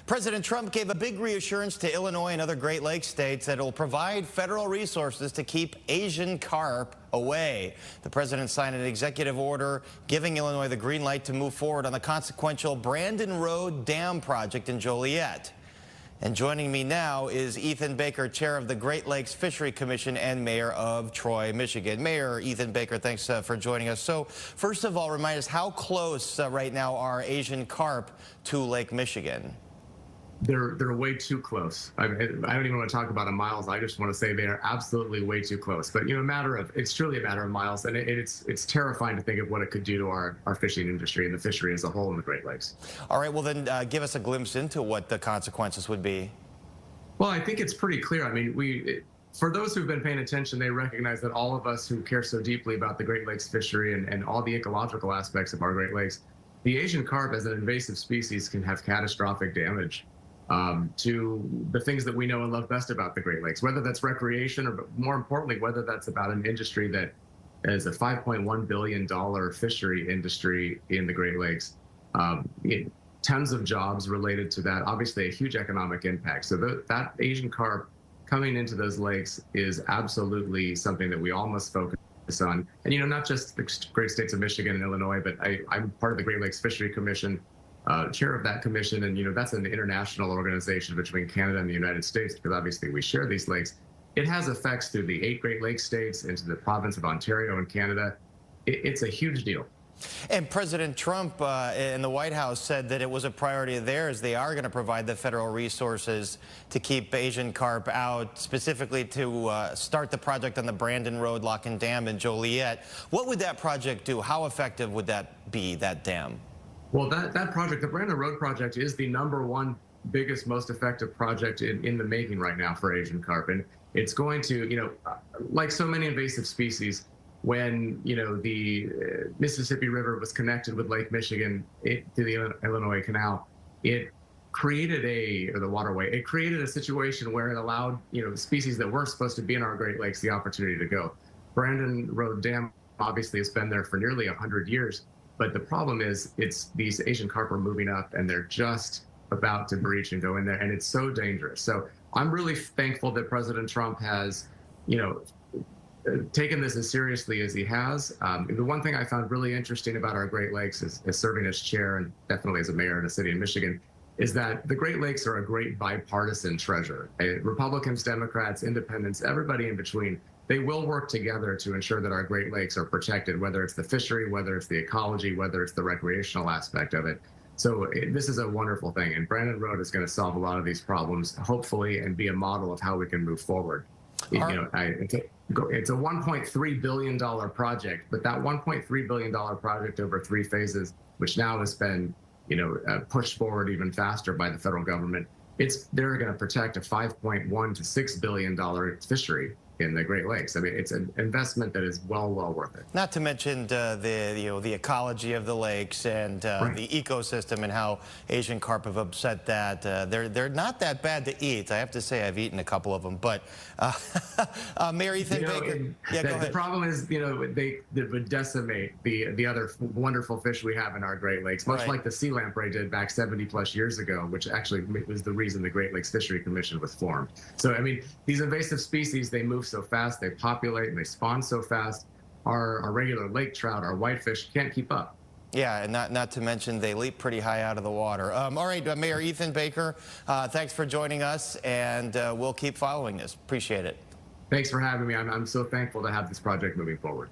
President Trump gave a big reassurance to Illinois and other Great Lakes states that it will provide federal resources to keep Asian carp away. The president signed an executive order giving Illinois the green light to move forward on the consequential Brandon Road Dam project in Joliet. And joining me now is Ethan Baker, chair of the Great Lakes Fishery Commission and mayor of Troy, Michigan. Mayor Ethan Baker, thanks for joining us. So first of all, remind us how close right now are Asian carp to Lake Michigan? They're way too close. I don't even want to talk about miles. I just want to say they are absolutely way too close. But it's truly a matter of miles, and it's terrifying to think of what it could do to our fishing industry and the fishery as a whole in the Great Lakes. All right, well then give us a glimpse into what the consequences would be. Well, I think it's pretty clear. I mean, for those who've been paying attention, they recognize that all of us who care so deeply about the Great Lakes fishery and all the ecological aspects of our Great Lakes, the Asian carp as an invasive species can have catastrophic damage to the things that we know and love best about the Great Lakes, whether that's recreation or, more importantly, whether that's about an industry that is a $5.1 billion fishery industry in the Great Lakes. Tons of jobs related to that, obviously a huge economic impact. So that Asian carp coming into those lakes is absolutely something that we all must focus on. And, not just the great states of Michigan and Illinois, but I'm part of the Great Lakes Fishery Commission, chair of that commission, and that's an international organization between Canada and the United States, because obviously we share these lakes. It has effects through the 8 Great Lakes states into the province of Ontario and Canada. It's a huge deal. And President Trump in the White House said that it was a priority of theirs. They are going to provide the federal resources to keep Asian carp out, specifically to start the project on the Brandon Road Lock and Dam in Joliet. What would that project do? How effective would that be, that dam? Well, that project, the Brandon Road project, is the #1 biggest, most effective project in the making right now for Asian carp. And it's going to, like so many invasive species, when, the Mississippi River was connected with Lake Michigan to the Illinois Canal, it created the waterway, it created a situation where it allowed, species that weren't supposed to be in our Great Lakes the opportunity to go. Brandon Road Dam obviously has been there for nearly 100 years. But the problem is, these Asian carp are moving up, and they're just about to breach and go in there, and it's so dangerous. So I'm really thankful that President Trump has, taken this as seriously as he has. The one thing I found really interesting about our Great Lakes as serving as chair and definitely as a mayor in a city in Michigan, is that the Great Lakes are a great bipartisan treasure. Republicans, Democrats, independents, everybody in between, they will work together to ensure that our Great Lakes are protected, whether it's the fishery, whether it's the ecology, whether it's the recreational aspect of it. So this is a wonderful thing, and Brandon Road is going to solve a lot of these problems, hopefully, and be a model of how we can move forward. It's a $1.3 billion project, but that $1.3 billion project over 3 phases, which now has been pushed forward even faster by the federal government, they're going to protect a $5.1 to $6 billion fishery in the Great Lakes. I mean, it's an investment that is well worth it. Not to mention the ecology of the lakes and right. the ecosystem and how Asian carp have upset that. They're not that bad to eat. I have to say, I've eaten a couple of them. But Mayor Ethan Baker, go ahead. The problem is, they would decimate the other wonderful fish we have in our Great Lakes, much like the sea lamprey did back 70+ years ago, which actually was the reason the Great Lakes Fishery Commission was formed. So, I mean, these invasive species, they move so fast, they populate and they spawn so fast. Our regular lake trout, our whitefish, can't keep up. Yeah, and not to mention they leap pretty high out of the water. All right, Mayor Ethan Baker, thanks for joining us, and we'll keep following this. Appreciate it. Thanks for having me. I'm so thankful to have this project moving forward.